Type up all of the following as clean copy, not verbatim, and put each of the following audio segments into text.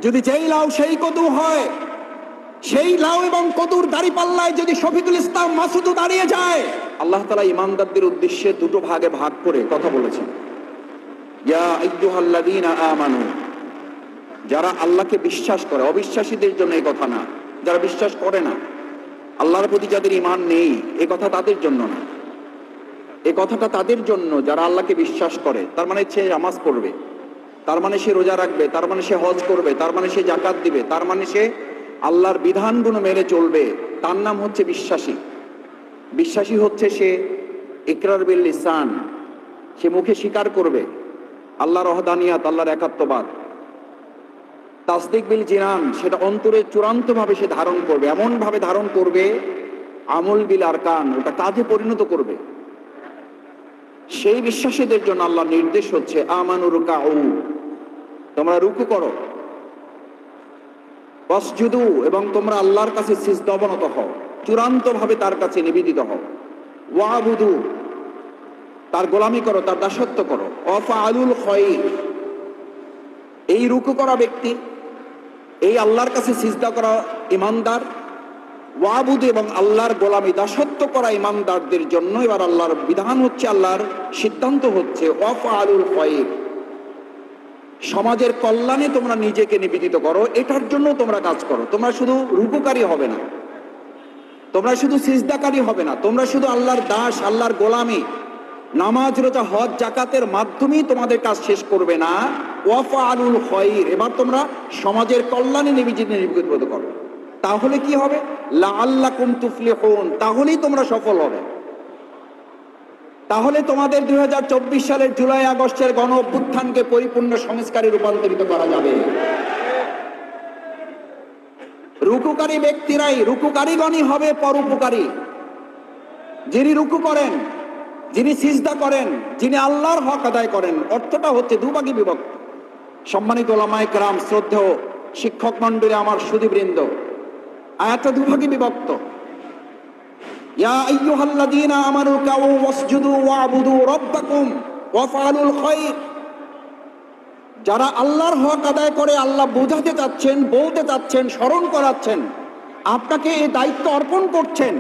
যদি যেই লাউ সেই কদু হয়, সেই লাউ এবং কদুর দাঁড়িপাল্লায় যদি শফিকুল ইসলাম মাসুদও দাঁড়িয়ে যায়, আল্লাহ তাআলা ইমানদারদের উদ্দেশ্যে দুটো ভাগে ভাগ করে কথা বলেছেন। ইয়া আইয়ুহাল্লাযীনা আমানু, যারা আল্লাহকে বিশ্বাস করে, অবিশ্বাসীদের জন্য এই কথা না। যারা বিশ্বাস করে না, আল্লাহর প্রতি যাদের ঈমান নেই, এই কথা তাদের জন্য না। এই কথাটা তাদের জন্য যারা আল্লাহকে বিশ্বাস করে। তার মানে সে নামাজ পড়বে, তার মানে সে রোজা রাখবে, তার মানে সে হজ করবে, তার মানে সে যাকাত দিবে, তার মানে সে আল্লাহর বিধানগুলো মেনে চলবে। তার নাম হচ্ছে বিশ্বাসী। বিশ্বাসী হচ্ছে সে ইকরার বিল লিসান, সে মুখে স্বীকার করবে আল্লাহর ওয়াহদানিয়াত, আল্লাহর একাত্মবাদ। তাসদিক বিল জিনান, সেটা অন্তরে চূড়ান্ত ভাবে সে ধারণ করবে, এমন ভাবে ধারণ করবে। আমল বিল আরকান, ওটা কাজে পরিণত করবে। সেই বিশ্বাসীদের জন্য আল্লাহ নির্দেশ হচ্ছে আমানু রুকাউ, তোমরা রুকু করো, ওয়াসজুদু, এবং তোমরা আল্লাহর কাছে সিজদা অবনত হও, চূড়ান্ত ভাবে তার কাছে নিবেদিত হও। ওয়াবুদু, তার গোলামি করো, তার দাসত্ব করো। ওয়াফআলুল খায়র, এই রুকু করা ব্যক্তি, এই আল্লাহর কাছে সিজদা করা ঈমানদার, ওয়াবুদু এবং আল্লাহর গোলামি দাসত্ব করা ঈমানদারদের জন্য এবার আল্লাহর বিধান হচ্ছে, আল্লাহর সিদ্ধান্ত হচ্ছে ওয়াফআলুল খায়র, সমাজের কল্যাণে তোমরা নিজেকে নিবেদিত করো, এটার জন্য তোমরা কাজ করো। তোমরা শুধু রুকুকারী হবে না, তোমরা শুধু সিজদাকারী হবে না, তোমরা শুধু আল্লাহর দাস, আল্লাহর গোলামি, নামাজ রোজা হজ জাকাতের মাধ্যমেই তোমাদের কাজ শেষ করবে না। ওয়াফআলুল খায়র, এবার তোমরা সমাজের কল্যাণে নিজেকে নিবেদিত করো। তাহলে কি হবে? লাআল্লাকুম তুফলিহুন, তাহলেই তোমরা সফল হবে। তাহলে তোমাদের 2024 সালের জুলাই আগস্টের গণ অভ্যুত্থানকে পরিপূর্ণ সংস্কারে রূপান্তরিত করা যাবে। রুকুকারী ব্যক্তিরাই, রুকুকারীগণই হবে পরোপকারী। যিনি রুকু করেন, যিনি সিজদা করেন, যিনি আল্লাহর হক আদায় করেন। অর্থটা হচ্ছে দুভাগে বিভক্ত। সম্মানিত ওলামায়ে কেরাম, শ্রদ্ধেয় শিক্ষক মণ্ডলী, আমার সুধীবৃন্দ, আয়াতটা দুভাগে বিভক্ত। ইয়া আইয়ুহাল্লাযীনা আমানু রুকাউ ওয়াসজুদু ওয়াবুদু রাব্বাকুম ওয়াফআলুল খায়র, যারা আল্লাহর হক আদায় করে, আল্লাহ বোঝাতে চাচ্ছেন, বলতে চাচ্ছেন, স্মরণ করাচ্ছেন, আপনাকে এই দায়িত্ব অর্পণ করছেন।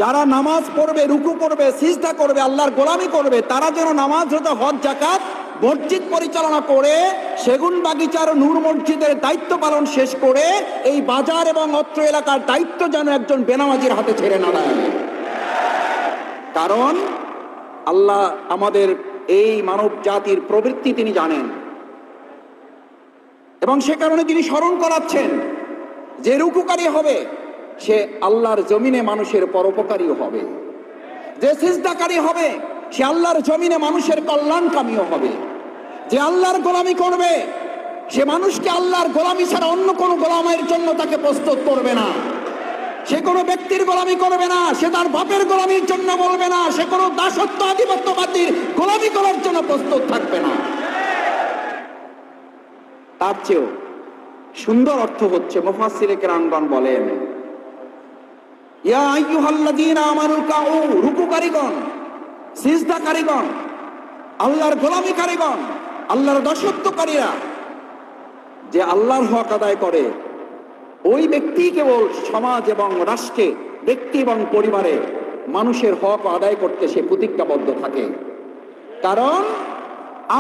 যারা নামাজ পড়বে, রুকু করবে, সিজদা করবে, আল্লাহর গোলামি করবে, তারা যেন নামাজ রোজা হজ জাকাত মসজিদ পরিচালনা করে, সেগুন বাগিচার নূর মসজিদের দায়িত্ব পালন শেষ করে এই বাজার এবং অত্র এলাকার দায়িত্ব যেন একজন বেনামাজির হাতে ছেড়ে না দেয়। কারণ আল্লাহ আমাদের এই মানব জাতির প্রবৃত্তি তিনি জানেন, এবং সে কারণে তিনি স্মরণ করাচ্ছেন যে রুকুকারী হবে সে আল্লাহর জমিনে মানুষের পরোপকারীও হবে, যে সিজদাকারী হবে সে আল্লাহর জমিনে মানুষের কল্যাণকামীও হবে, যে আল্লাহর গোলামি করবে সে মানুষকে আল্লাহর গোলামি ছাড়া অন্য কোনো গোলামের জন্য তাকে প্রস্তুত করবে না। সে কোনো ব্যক্তির গোলামি করবে না, সে তার বাপের গোলামির জন্য বলবে না, সে কোনো দাসত্ব আধিপত্যবাদীর গোলামি করার জন্য প্রস্তুত থাকবে না। তার চেয়েও সুন্দর অর্থ হচ্ছে, মুফাসসিরে কেরামগণ বলেন, ইয়া আইয়ুহাল্লাযীনা আমানু রুকাউ, রুকুকারীগণ, সিজদাকারীগণ, আল্লাহর গোলামিকারীগণ, আল্লাহর দাসত্বকারীরা, যে আল্লাহর হক আদায় করে, ওই ব্যক্তি কেবল সমাজ এবং রাষ্ট্রে, ব্যক্তি এবং পরিবারে মানুষের হক আদায় করতে সে প্রতিজ্ঞাবদ্ধ থাকে। কারণ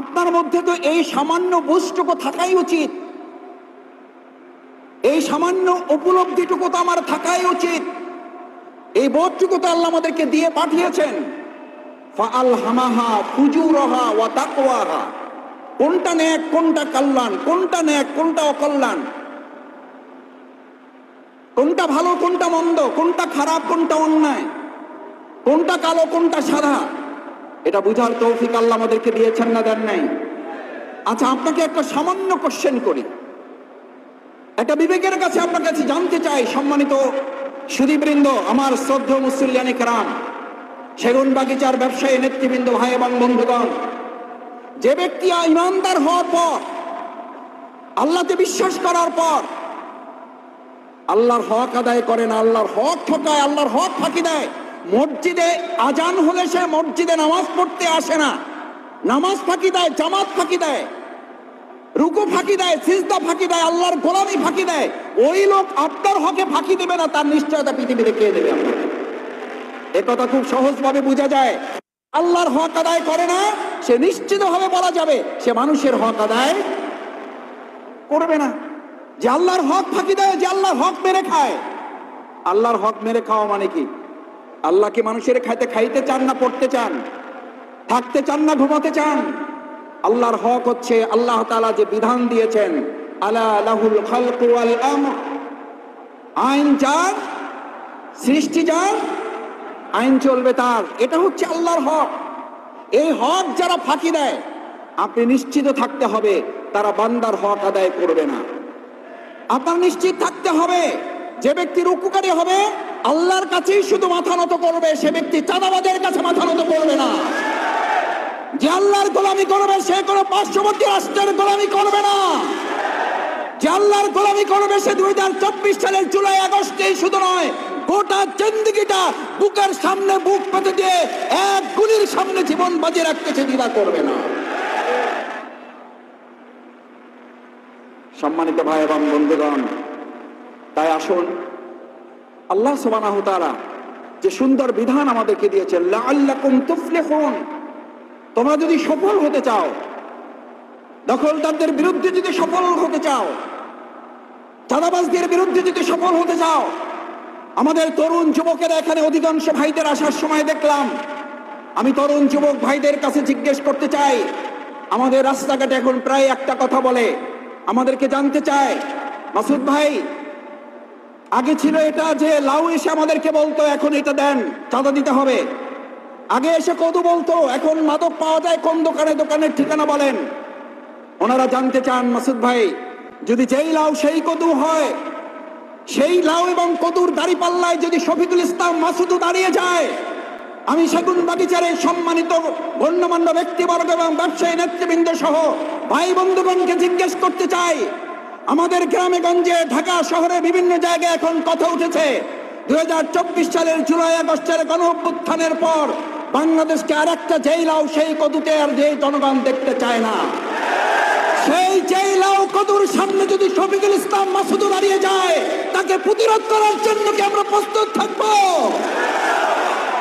আপনার মধ্যে তো এই সামান্য বুঝটুকু থাকাই উচিত, এই সামান্য উপলব্ধিটুকু তো আমার থাকাই উচিত। এই বোধটুকু তো আল্লাহ আমাদেরকে দিয়ে পাঠিয়েছেন। ফাআলহামাহা ফুজুরাহা ওয়া তাকওয়াহা, কোনটা নেক, কোনটা কল্যাণ, কোনটা নেক, কোনটা অকল্যাণ, কোনটা ভালো, কোনটা মন্দ, কোনটা খারাপ, কোনটা অন্যায়, কোনটা কালো, কোনটা সাদা, এটা বুঝার তৌফিক আল্লাহ আমাদেরকে দিয়েছেন না দেন নাই? আচ্ছা, আপনাকে একটা সামান্য কোশ্চেন করি, একটা বিবেকের কাছে আপনার কাছে জানতে চাই, সম্মানিত সুধীবৃন্দ, আমার শ্রদ্ধেয় মুসল্লিয়ানে কেরাম, সেগুন বাগিচার ব্যবসায়ী নেতৃবৃন্দ, ভাই এবং বন্ধুগণ, যে ব্যক্তি ইমানদার হওয়ার পর, আল্লাহকে বিশ্বাস করার পর আল্লাহর হক আদায় করে না, আল্লাহর হক ঠকায়, আল্লাহর হক ফাঁকি দেয়, মসজিদে আজান হলে সে মসজিদে নামাজ পড়তে আসে না, নামাজ ফাঁকি দেয়, জামাত ফাঁকি দেয়, রুকু ফাঁকি দেয়, সিজদা ফাঁকি দেয়, আল্লাহর গোলামি ফাঁকি দেয়, ওই লোক আপনার হকে ফাঁকি দেবে না, তার নিশ্চয়তা পৃথিবীতে কে দেবে আপনাকে? একথা খুব সহজভাবে বোঝা যায়। আল্লাহর হক আদায় করে না, সে নিশ্চিতভাবে বলা যাবে সে মানুষের হক আদায় করবে না। যে আল্লাহর হক ফাঁকি দেয়, যে আল্লাহর হক মেরে খায়। আল্লাহর হক মেরে খাওয়া মানে কি? আল্লাহকে মানুষের খাইতে চান না পড়তে চান, থাকতে চান না ঘুমাতে চান? আল্লাহর হক হচ্ছে আল্লাহ তাআলা যে বিধান দিয়েছেন, আলা লাহুল খালকু ওয়াল আমর, আইন যার, সৃষ্টি যার, আইন চলবে তার। এটা হচ্ছে আল্লাহর হক। এই হক যারা ফাঁকি দেয়, আপনি নিশ্চিত থাকতে হবে তারা বান্দার হক আদায় করবে না। আপনার নিশ্চিত থাকতে হবে যে ব্যক্তি রুকুকারী হবে আল্লাহর কাছেই শুধু মাথা নত করবে, সে ব্যক্তি চাঁদাবাজের কাছে মাথা নত করবে না। যে আল্লাহর গোলামি করবে সে কোনো পার্শ্ববর্তী রাষ্ট্রের গোলামি করবে না। যে আল্লাহর গোলামি করবে সে 2024 সালের জুলাই আগস্টেই শুধু নয়, গোটা জিন্দেগিটা বুকের সামনে বুক পেতে দিয়ে এক গুলির সামনে জীবন বাজি রাখতে সে দ্বিধা করবে না। সম্মানিত ভাই এবং বন্ধুগণ, তাই আসুন আল্লাহ সুবহানাহু ওয়া তাআলা যে সুন্দর বিধান আমাদেরকে দিয়েছেন, লাআল্লাকুম তুফলিহুন, তোমরা যদি সফল হতে চাও, দখলদারদের বিরুদ্ধে যদি সফল হতে চাও, চাঁদাবাজদের বিরুদ্ধে যদি সফল হতে চাও। আমাদের তরুণ যুবকেরা এখানে অধিকাংশ ভাইদের আসার সময় দেখলাম, আমি তরুণ যুবক ভাইদের কাছে জিজ্ঞেস করতে চাই, আমাদের রাস্তাঘাটে এখন প্রায় একটা কথা বলে, আমাদেরকে জানতে চায়, মাসুদ ভাই আগে ছিল এটা যে লাউ এসে আমাদেরকে বলতো এখন এটা দেন, চাঁদা দিতে হবে। আগে এসে কদু বলতো, এখন মাদক পাওয়া যায় কোন দোকানে, দোকানের ঠিকানা বলেন। ওনারা জানতে চান, মাসুদ ভাই যদি যেই লাউ সেই কদু হয়, সেই লাউ এবং কদুর দাঁড়িপাল্লায় যদি শফিকুল ইসলাম মাসুদও দাঁড়িয়ে যায়, আমি সেগুন বাগিচার সম্মানিত গণ্যমান্য ব্যক্তিবর্গ এবং ব্যবসায়ী নেতৃবৃন্দ সহ ভাই বন্ধুগণকে জিজ্ঞেস করতে চাই, আমাদের গ্রামে গঞ্জে ঢাকা শহরে বিভিন্ন জায়গায় এখন কথা উঠেছে 2024 সালের জুলাই আগস্টের গণ অভ্যুত্থানের পর বাংলাদেশকে আর একটা যেই লাউ সেই কদুকে আর যেই জনগণ দেখতে চায় না। সেই যেই লাউ কদুর সামনে যদি শফিকুল ইসলাম মাসুদ দাঁড়িয়ে যায়, তাকে প্রতিরোধ করার জন্য কি আমরা প্রস্তুত থাকবো?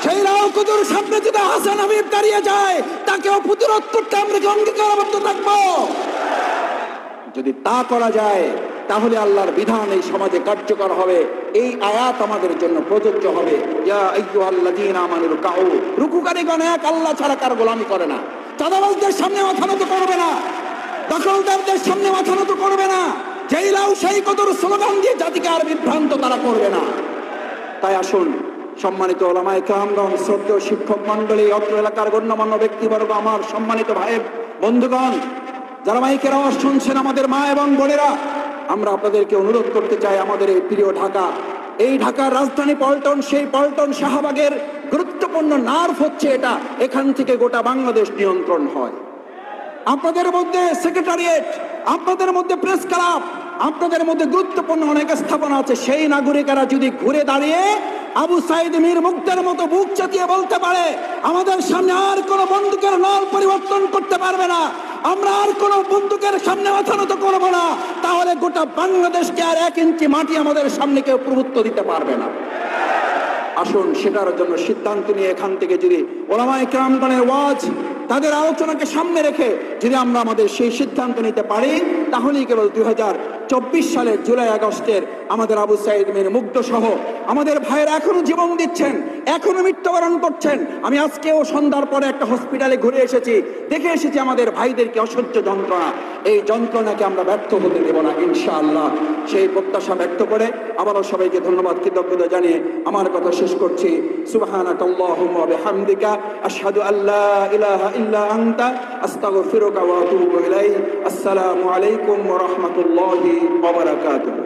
সেই লাউ কদুর সামনে যদি হাসান হাবিব দাঁড়িয়ে যায়, তাকেও প্রতিরোধ করতে আমরা কি অঙ্গীকারবদ্ধ থাকবো? যদি তা করা যায় তাহলে আল্লাহর বিধান এই সমাজে কার্যকর হবে। এই আয়াত আমাদের জন্য প্রযোজ্য হবে, ইয়া আইয়ুহাল্লাযীনা আমানু রুকউ, রুকুকারীগণ এক আল্লাহ ছাড়া কার গোলামি করে না, চাঁদাবাজদের সামনে মাথা নত করবে না, দখলদারদের সামনে মাথা নত করবে না, যেই লাউ সেই কদর স্লোগান দিয়ে জাতিকে আর বিভ্রান্ত তারা করবে না। তাই আসুন সম্মানিত ওলামায়ে কেরামগণ, শ্রদ্ধেয় শিক্ষক মন্ডলী, অত্র এলাকার গণ্যমান্য ব্যক্তিবর্গ, আমার সম্মানিত ভাই বন্ধুগণ, যারা মাইকের আওয়াজ শুনছেন, আমাদের মা এবং বোনেরা, আমরা আপনাদেরকে অনুরোধ করতে চাই, আমাদের এই প্রিয় ঢাকা, এই ঢাকার রাজধানী পল্টন, সেই পল্টন শাহবাগের গুরুত্বপূর্ণ নার্ভ হচ্ছে এটা, এখান থেকে গোটা বাংলাদেশ নিয়ন্ত্রণ হয়। আপনাদের মধ্যে সেক্রেটারিয়েট, আপনাদের মধ্যে প্রেস ক্লাব, আপনাদের মধ্যে গুরুত্বপূর্ণ অনেক স্থাপনা আছে। সেই নাগরিকেরা যদি ঘুরে দাঁড়িয়ে আবু সাইদ মীর মুগ্ধের মতো বুক চাটিয়ে বলতে পারে, আমাদের সামনে আর কোনো বন্দুকের নল পরিবর্তন করতে পারবে না, আমরা আর কোনো বন্দুকের সামনে মাথা নত করবো না, তাহলে গোটা বাংলাদেশকে আর 1 ইঞ্চি মাটি আমাদের সামনে কেউ প্রভুত্ব দিতে পারবে না। আসুন সেটার জন্য সিদ্ধান্ত নিয়ে এখান থেকে যদি ওলামায়ে কেরামগণের ওয়াজ, তাদের আলোচনাকে সামনে রেখে যদি আমরা আমাদের সেই সিদ্ধান্ত নিতে পারি, তাহলেই কেবল 2024 সালের জুলাই আগস্টের আমাদের আবু সাইদ মীর মুগ্ধ সহ আমাদের ভাইয়েরা এখনো জীবন দিচ্ছেন, এখনো মৃত্যুবরণ করছেন। আমি আজকেও সন্ধ্যার পরে একটা হসপিটালে ঘুরে এসেছি, দেখে এসেছি আমাদের ভাইদেরকে অসহ্য যন্ত্রণা, এই যন্ত্রণাকে আমরা ব্যর্থ হতে দেব না ইনশাআল্লাহ। সেই প্রত্যাশা ব্যক্ত করে আবারও সবাইকে ধন্যবাদ, কৃতজ্ঞতা জানিয়ে আমার কথা শেষ করছি। সুবহানাকাল্লাহুম্মা ওয়া বিহামদিকা, আশহাদু আল্লা ইলাহা ইল্লা আনতা, আস্তাগফিরুকা ওয়া আতুবু ইলাইক। আসসালামু আলাইকুম ওয়া রাহমাতুল্লাহি ওয়া বারাকাতুহু।